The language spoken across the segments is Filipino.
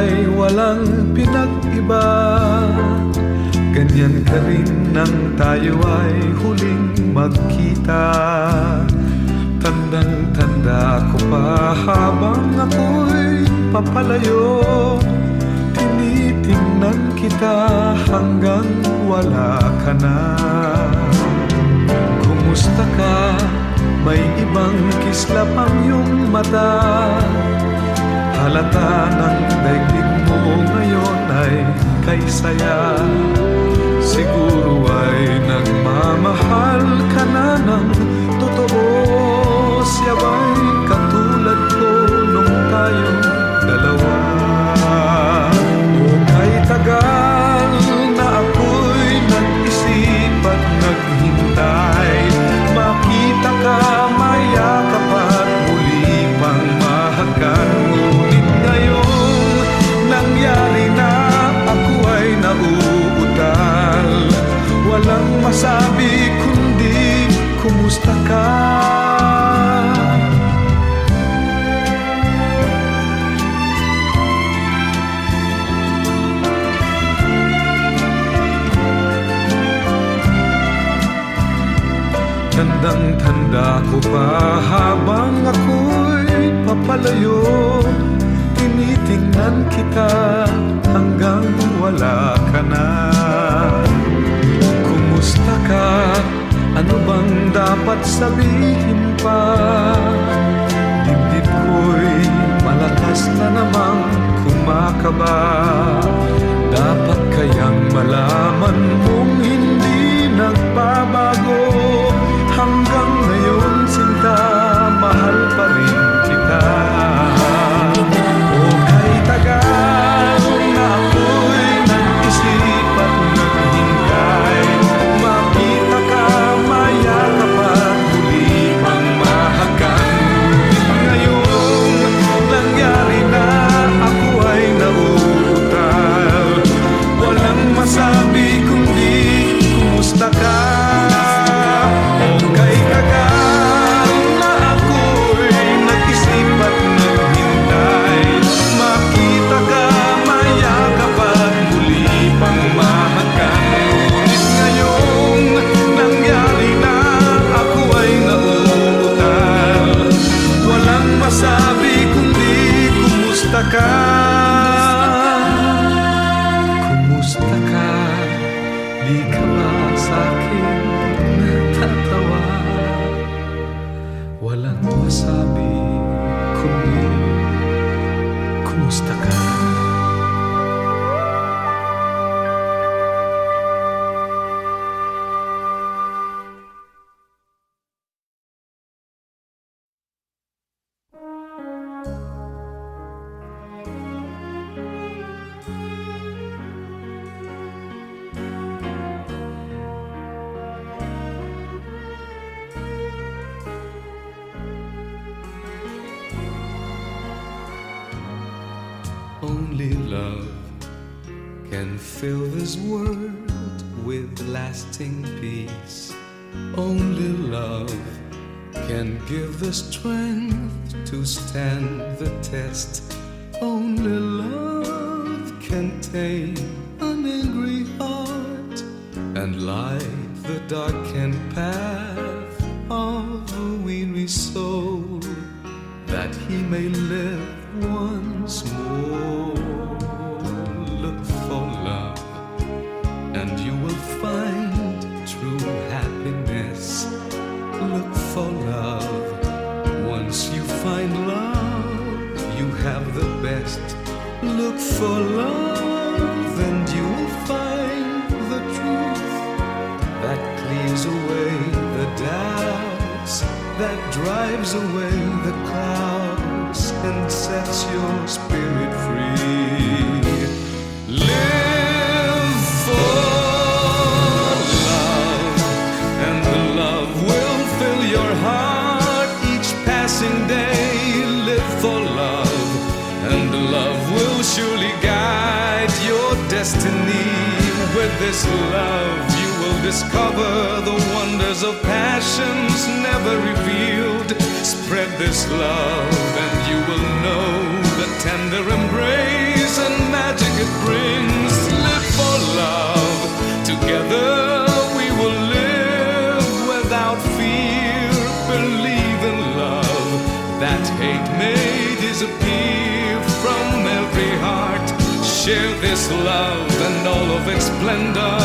ay walang pinag-iba. Ganyan ka rin nang tayo ay huling magkita. Tandang-tanda ko pa habang ako'y papalayo, tinitingnan kita hanggang wala ka na. Kumusta ka? May ibang kislap ang iyong mata. Halata ng daigdig mo ngayon ay kay saya. Siguro ay nagmamahal ka na ng totoo. Siya ba'y katulad ko nung tayong dalawa? O kay tagal na ako'y nag-isip at naghintay, makita ka, mayakap at muli pang mahagan. Ngunit ngayong nangyari na, ako ay nauutal. Walang masabi kundi kumusta ka? Tandang-tanda ko pa habang ako'y papalayo, tinitingnan kita hanggang wala ka na. Kumusta ka? Ano bang dapat sabihin pa? Dibdib ko'y malakas na namang kumakaba. Dapat kayang malaman mong hindi nagbabago. Hanggang ngayon sinta, mahal pa rin kita. O kay tagal na ako'y nag-isip at naghintay, makita ka, mayakap at muli pang mahagan. Ngayong nangyari na, ako ay nauutal. Walang masabi kundi kumusta ka? Kumusta ka? Di ka ba sa'kin natatawa? Walang masabi kundi kumusta ka? Only love can fill this world with lasting peace. Only love can give the strength to stand the test. Only love can tame an angry heart and light the darkened path of a weary soul, that he may live once more. Look for love and you will find true happiness. Look for love. Once you find love, you have the best. Look for love and you will find the truth that clears away the doubts, that drives away the clouds and sets your spirit free. Live for love, and the love will fill your heart each passing day. Live for love, and the love will surely guide your destiny. With this love you will discover the wonders of passions never revealed. Spread this love and you will know the tender embrace and disappear from every heart. Share this love and all of its splendor.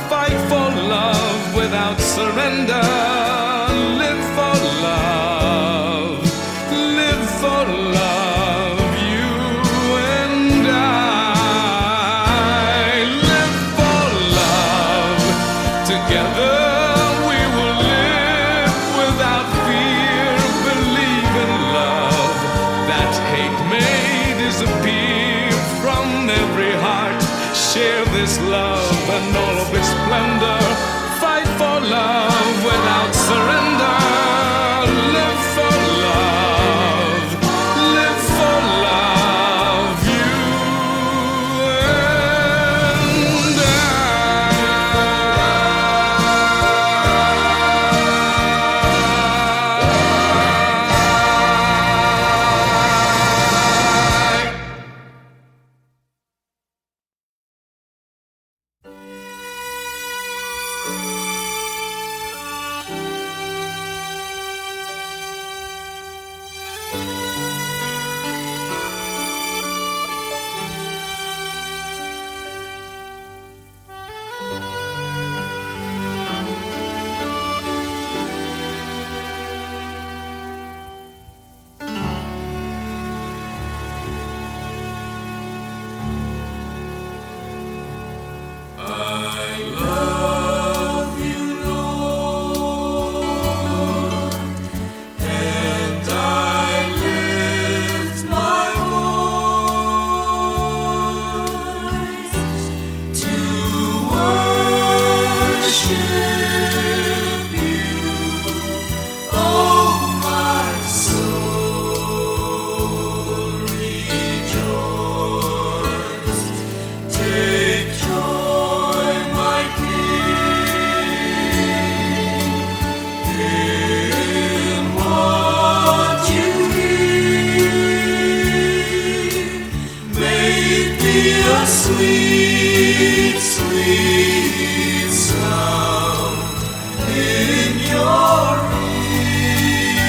Fight for love without surrender. Live for love. Live for love. You and I live for love. Together we will live without fear. Believe in love. That hate may disappear from every heart. Share this love and all of its splendor. Fight for love without surrender. Live for love. Live for love. You and I. Sweet, sweet sound in your ear.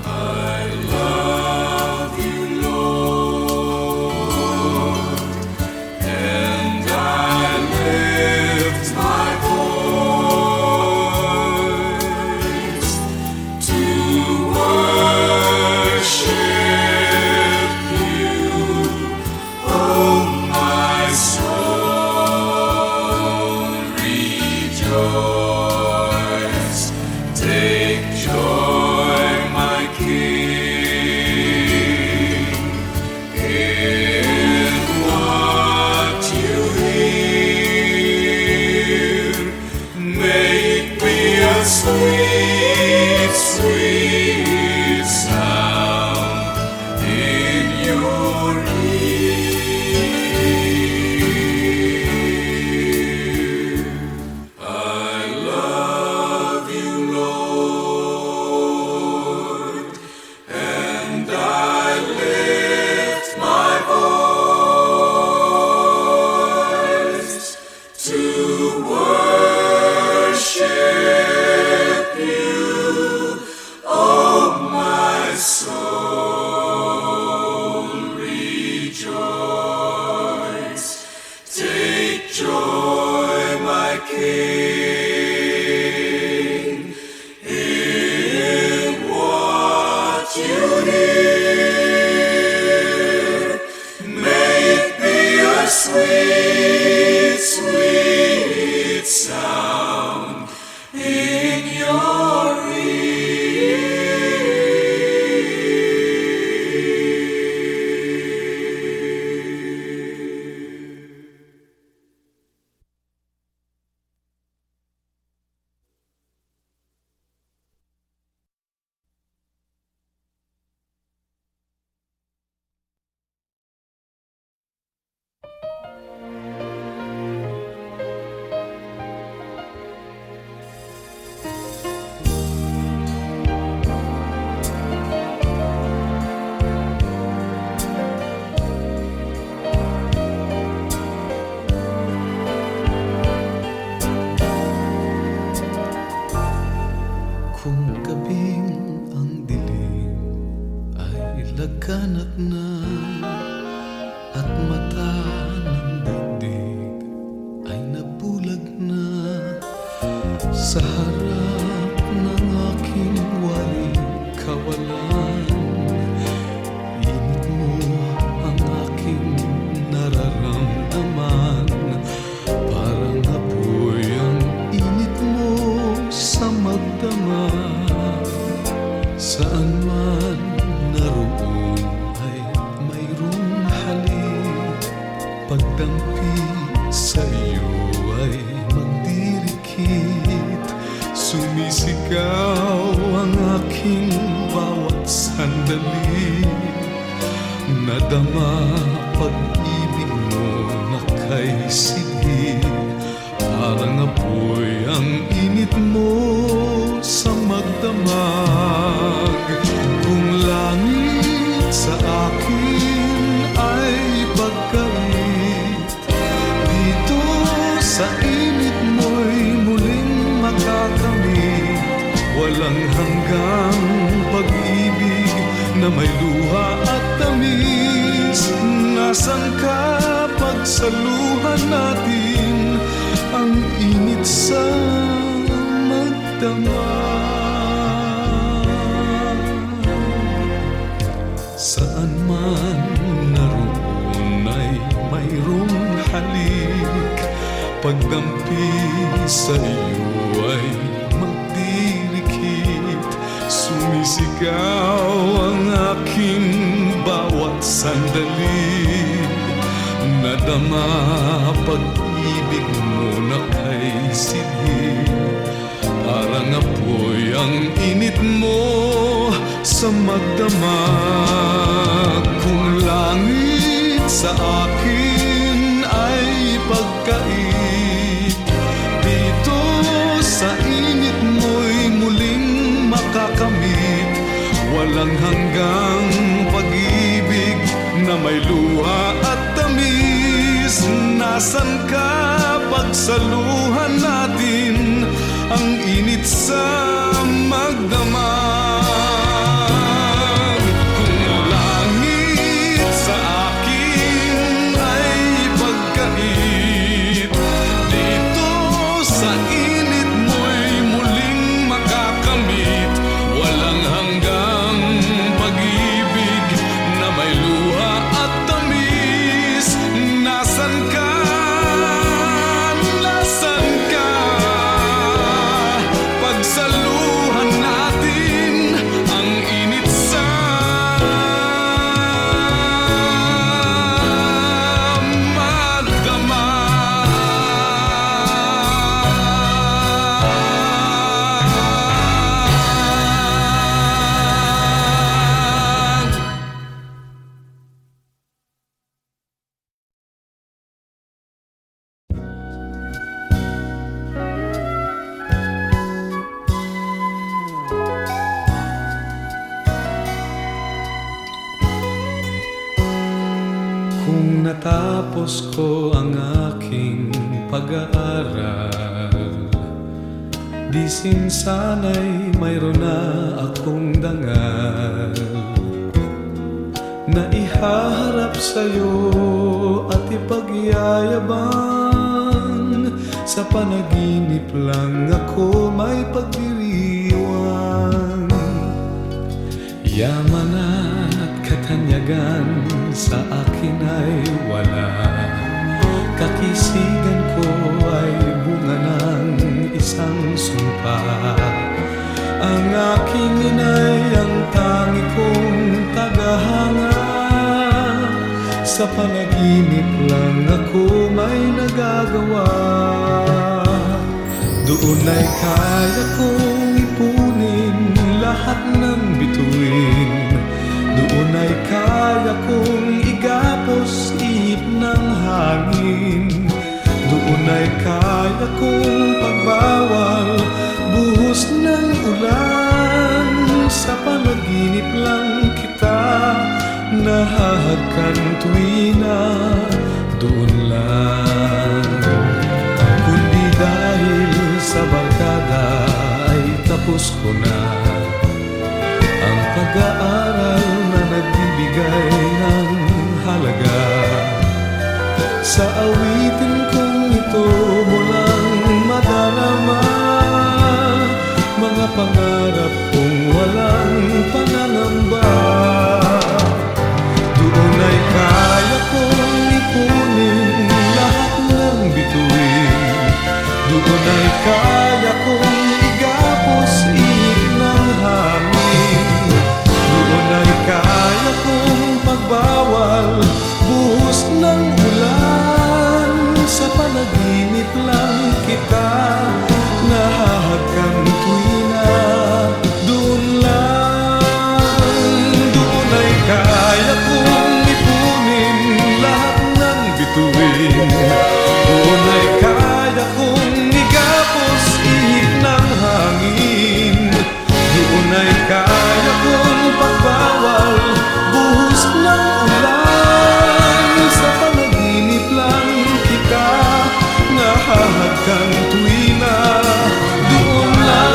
I love you, Lord, and I lift my voice to worship. Take joy, my King, in what you hear. May it be a sweet, sweet sound in your ear. I love you, Lord, and I lift my voice to worship you, oh my soul, rejoice. Take joy, my King, in what you hear. May it be a sweet, sweet sound in your ear. lagkanat na at mata ng daigdig ay nabulag na sa harap ng aking waring kawalan. Init mo ang aking nararamdaman, parang apoy ang init mo sa magdamag. Saan man naroon ay mayroong halik, pagdampi sa iyo ay magdirikit. Sumisigaw ang aking bawat sandali, nadama pag-ibig mo na kay sidhi. Parang apoy ang init mo sa magdamag. Kung langit sa akin ay pagkait, dito sa init mo'y muling makakamit. Walang hanggang pag-ibig na may luha at tamis. Nasaan ka pagsaluhan natin ang init sa magdamag? Saan man naroon ay mayroong halik, pagdampi sa iyo ay magdirikit. Sumisigaw ang aking bawat sandali, nadama pag-ibig mo na kay sidhi. Parang apoy ang init mo sa magdamag. Kung langit sa akin ay pagkait, dito sa init mo'y muling makakamit. Walang hanggang pag-ibig na may luha at tamis. Nasaan ka pagsaluhan natin ang init sa magdamag? Kung langit sa akin ay pagkait, dito sa init mo'y muling makakamit. Walang hanggang pag-ibig na may luha at tamis. Nasaan ka? Nasaan ka? Pagsaluhan natin ang init sa magdamag. Kung natapos ko ang aking pag-aaral, di sana'y mayroon na akong dangal na ihaharap sa'yo at ipagyayabang. Sa panaginip lang ako may pagdiriwang. Yaman at katanyagan sa akin ay wala. Kakisigan ko ay bunga ng isang sumpa. Ang aking inay ang tangi kong tagahanga. Sa panaginip lang ako may nagagawa. Doon ay kaya kong ipunin lahat ng bituin. Doon ay kaya kong igapos ihip ng hangin. Doon ay kaya kong pagbawal buhos ng ulan. Sa panaginip lang kita nahahagkan tuwina. Doon lang. Kundi dahil sa barkada ay tapos ko na ang pag-aaral na nag Sa awitin kong ito mo lang madarama, mga pangarap kong walang pananamba. Doon ay kaya kong ipunin lahat ng bituin. Doon ay kaya kong igapos ihip ng hangin. Doon ay kaya kong pagbawal buhos ng ulan. Sa panaginip lang kita nahahagkan tuwina. Doon lang, doon ay kaya kong ipunin lahat ng bituin. Doon ay kaya kong igapos ihip ng hangin. Doon ay kaya kong pagbawal buhos ng ulan. Sa panaginip lang kita nahahagkan tuwina. Doon lang,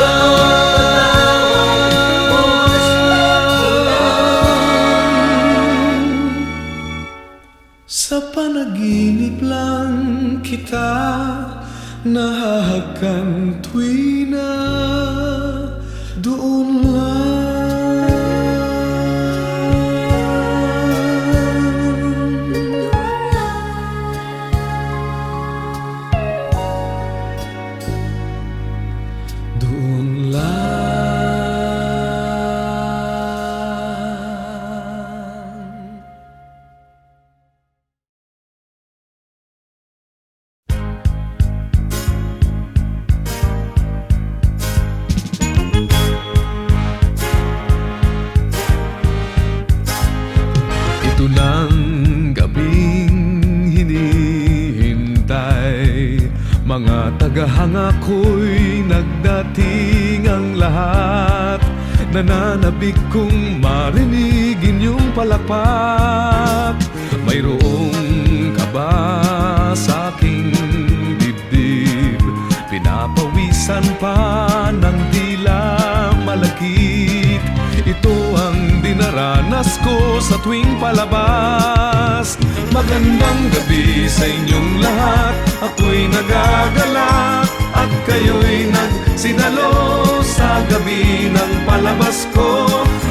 sa panaginip lang kita nahahagkan tuwina. Doon lang. Doon lang. Ito ng gabing hinihintay, mga tagahanga ko'y nagdating ang lahat. Nananabik kong marinig inyong palakpak. Mayroong kaba sa aking dibdib, pinapawisan pa ng tila malakit. Ito ang dinaranas ko sa tuwing palabas. Magandang gabi sa inyong lahat. Ako'y nagagalak at kayo'y nagsidalo sa gabi ng palabas ko.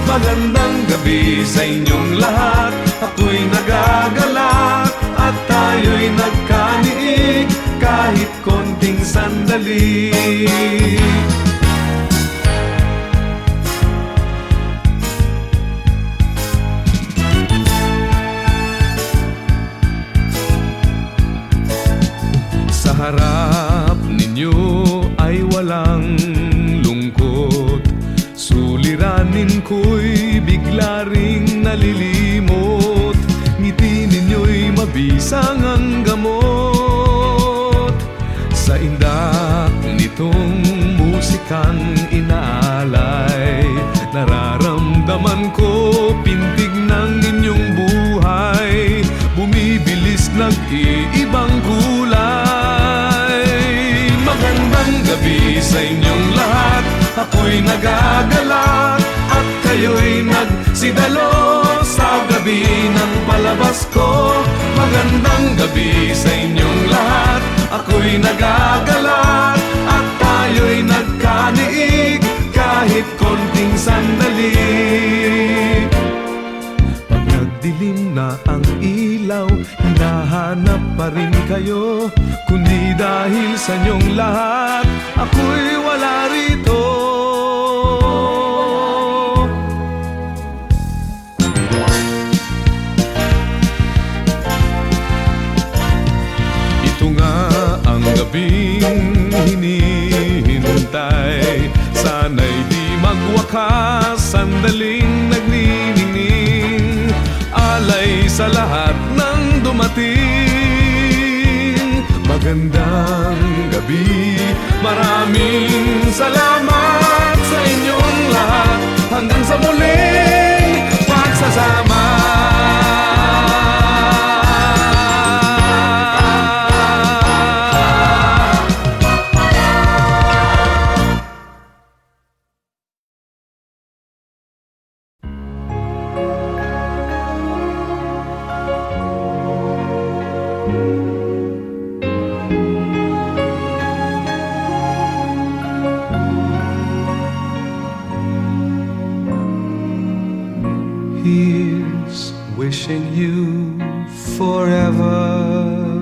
Magandang gabi sa inyong lahat. Ako'y nagagalak at tayo'y nagkaniig kahit konting sandali. Sa harap ninyo ay walang lungkot. Suliranin ko'y bigla ring nalilimot. Ngiti ninyo'y mabisang ang gamot. Sa indak nitong musikang inaalay, nararamdaman ko pintig ng inyong buhay. Bumibilis nag-iibang kulay. Magandang gabi sa inyong lahat. Ako'y nagagalak at kayo'y nagsidalo sa gabi ng palabas ko. Magandang gabi sa inyong lahat. Ako'y nagagalak at tayo'y nagkaniig kahit konting sandali. Pag nagdilim na ang ilaw, hinahanap pa rin kayo. Kundi dahil sa inyong lahat, ako'y wala rito. Ito nga ang gabing hinihintay. Sana'y di magwakas, sandaling nagniningning. Alay sa lahat ng dumating. Magandang gabi, maraming salamat sa inyong lahat. Hanggang sa muling pagsasama. Here's wishing you forever.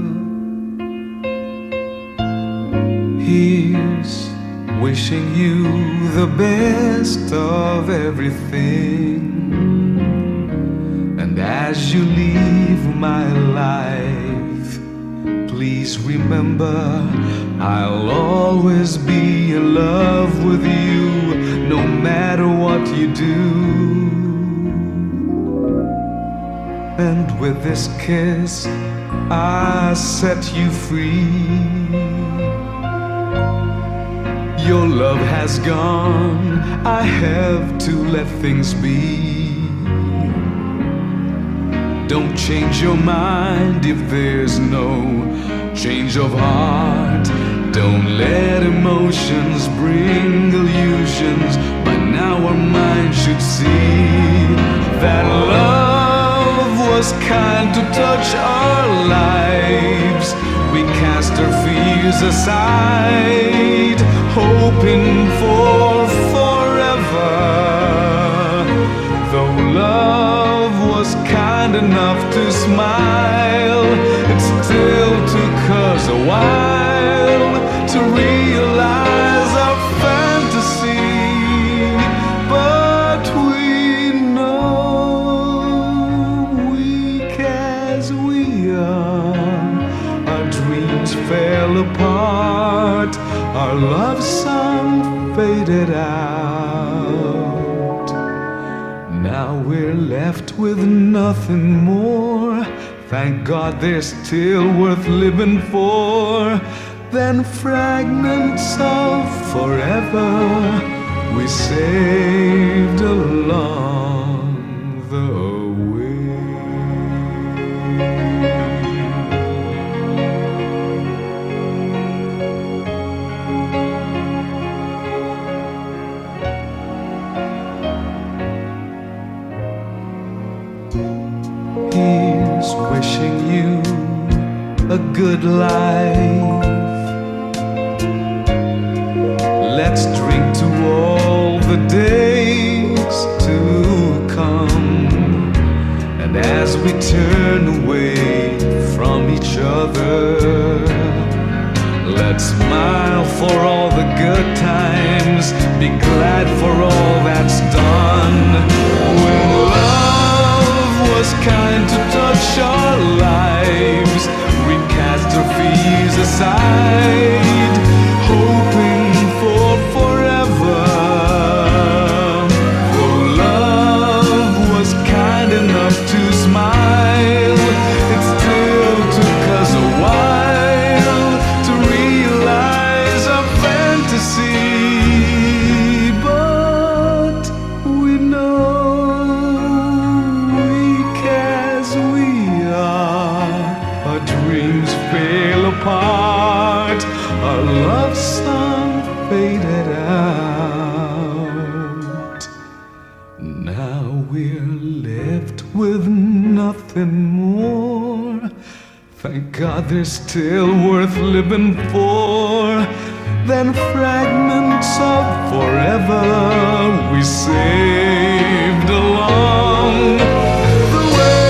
Here's wishing you the best of everything. And as you leave my life, please remember I'll always be in love with you, no matter what you do. And with this kiss, I set you free. Your love has gone, I have to let things be. Don't change your mind if there's no change of heart. Don't let emotions bring illusions. By now our mind should see that love was kind to touch our lives. We cast our fears aside, hoping for forever. Though love was kind enough to smile, it still took us a while to realize our fantasy. But we know, weak as we are, our dreams fell apart, our love song faded out. Now we're left with nothing more. Thank God they're still worth living for. Then fragments of forever we saved along the way. Here's wishing you a good life. Let's drink to all the days to come. And as we turn away from each other, let's smile for all the good times, be glad for all that's done. When love was kind to touch our lives, we cast our fears aside, hoping for forever. Though love was kind enough to smile, it still took us a while to realize our fantasy. But we know, weak as we are, our dreams fell apart, our love song faded out. Now we're left with nothing more. Thank God they're still worth living for. Then fragments of forever we saved along the way.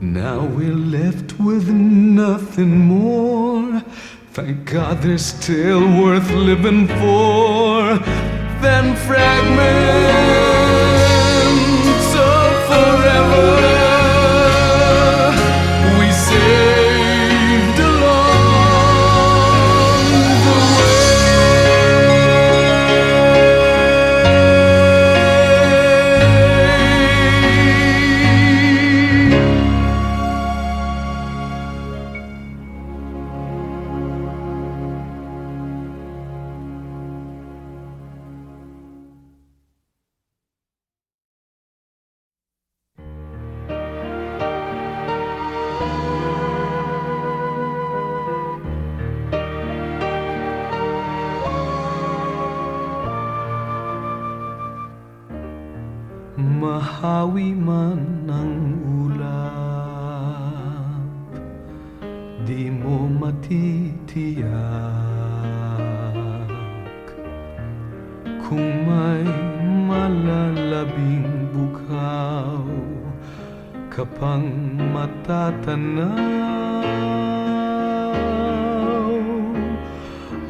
Now we're left with nothing more. Thank God they're still worth living for. Then fragments of forever we saved along the mahawi man ang ulap, 'di mo matitiyak. kung may malalabing bughaw kapang matatanaw,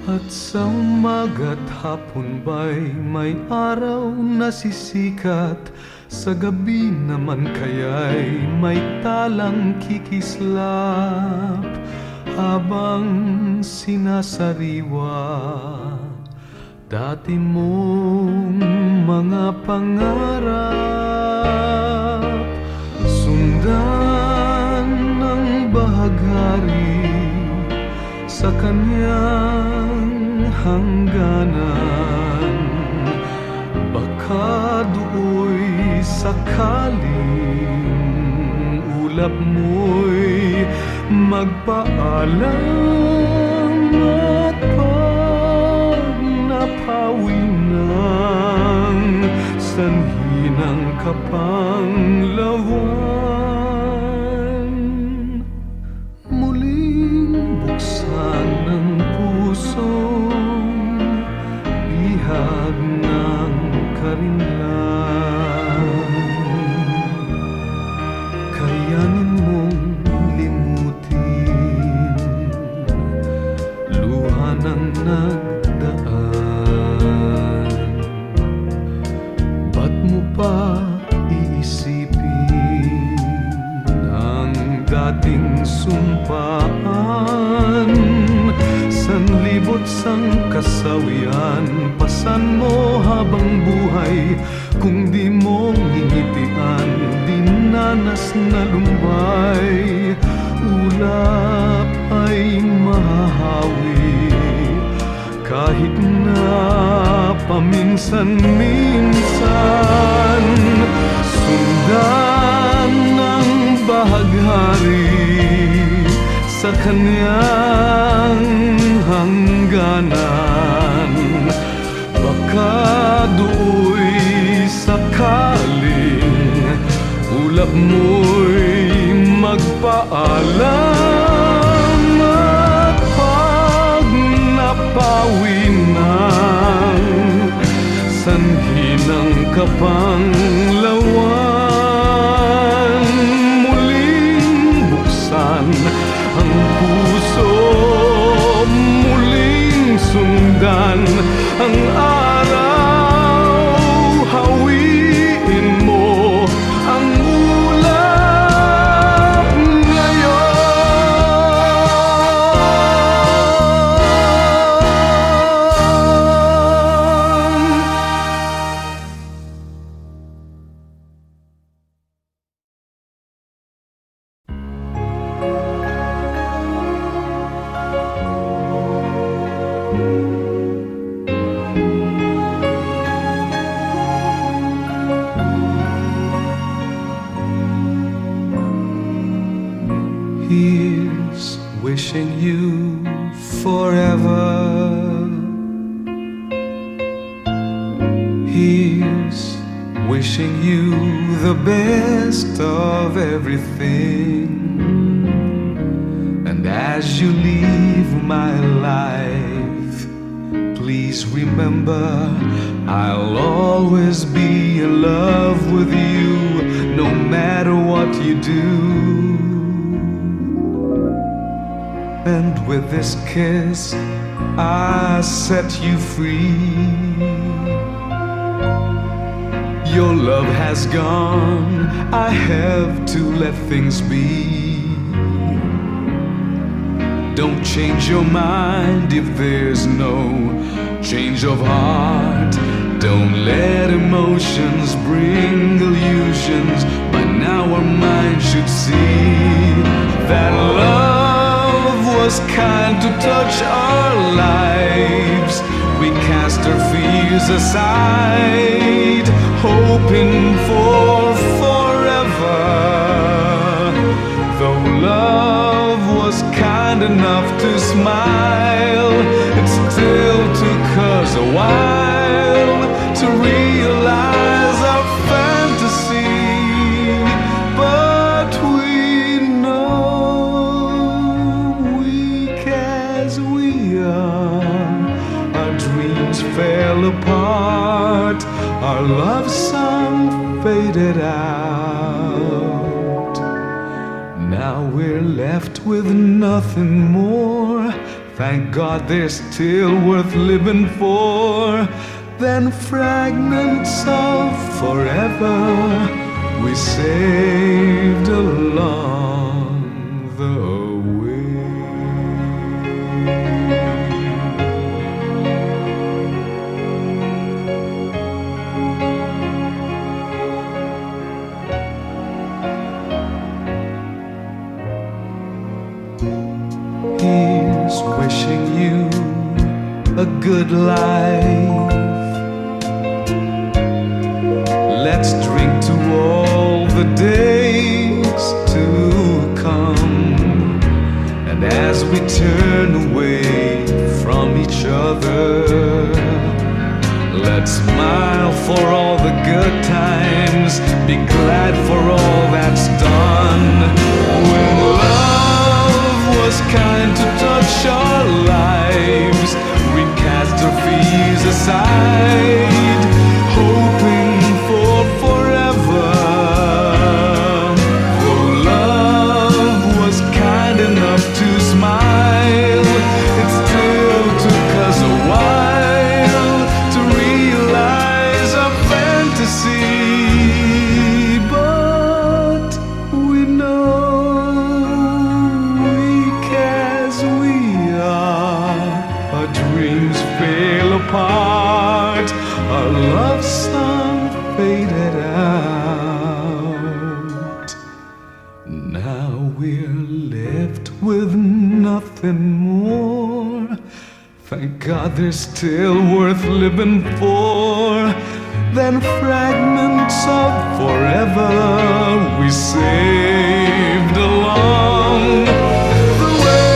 at sa umaga't hapon ba'y may araw na sisikat, sa gabi naman kaya'y may talang kikislap habang sinasariwa dati mong mga pangarap. Sundan ng bahaghari sa kanyang hangganan, baka do'y sakaling ulap mo'y magpaalam, at pag napawi ng sanhi ng kapanglawan, muling buksan ng pusong bihag ng karinlan. Kayanin mong limutin luha ng nagdaan. Ba't mo pa iisipin ang dating sumpaan? Sanlibot sang kasawian, pasan mo habang buhay. Kung di mo ngingitian, dinanas na lumbay, ulap ay mahahawi kahit na paminsan-minsan. Sundan ng bahaghari sa kanyang hangganan, baka do'y sakaling ulap mo'y magpaalam, at pag napawi ng sanhi ng kapanglawan, muling buksan ang puso, muling sundan ang araw, hawiin mo ang ulap ngayon. Here's wishing you forever. Here's wishing you the best of everything. And as you leave my life, please remember I'll always be in love with you, no matter what you do. And with this kiss, I set you free. Your love has gone, I have to let things be. Don't change your mind if there's no change of heart. Don't let emotions bring illusions. By now our minds should see that love was kind to touch our lives. We cast our fears aside, hoping for forever. Though love was kind enough to smile, it still took us a while to realize our fantasy. But we know, weak as we are, our dreams fell apart. Our love song faded out. Now we're left with nothing more. Thank God they're still worth living for than fragments of forever we saved along the way. Here's wishing you a good life. Let's drink to all the days to come. And as we turn away from each other, let's smile for all the good times, be glad for all that's done. When love was kind to touch our lives, we cast our fears aside, hoping for forever. Though love was kind enough to smile, it still took us a while to realize our fantasy. But we know, weak as we are, our dreams fail apart, our love song faded out. Now we're left with nothing more. Thank God they're still worth living for than fragments of forever we saved along the way.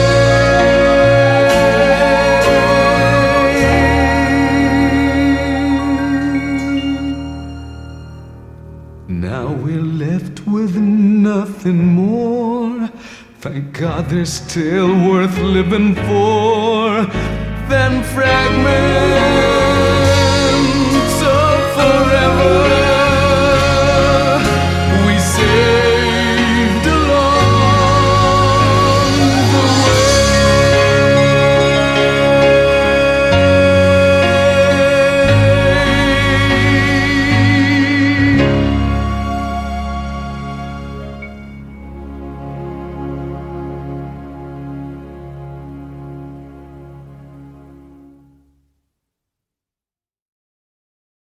Now we're left with nothing more. Thank God they're still worth living for than fragments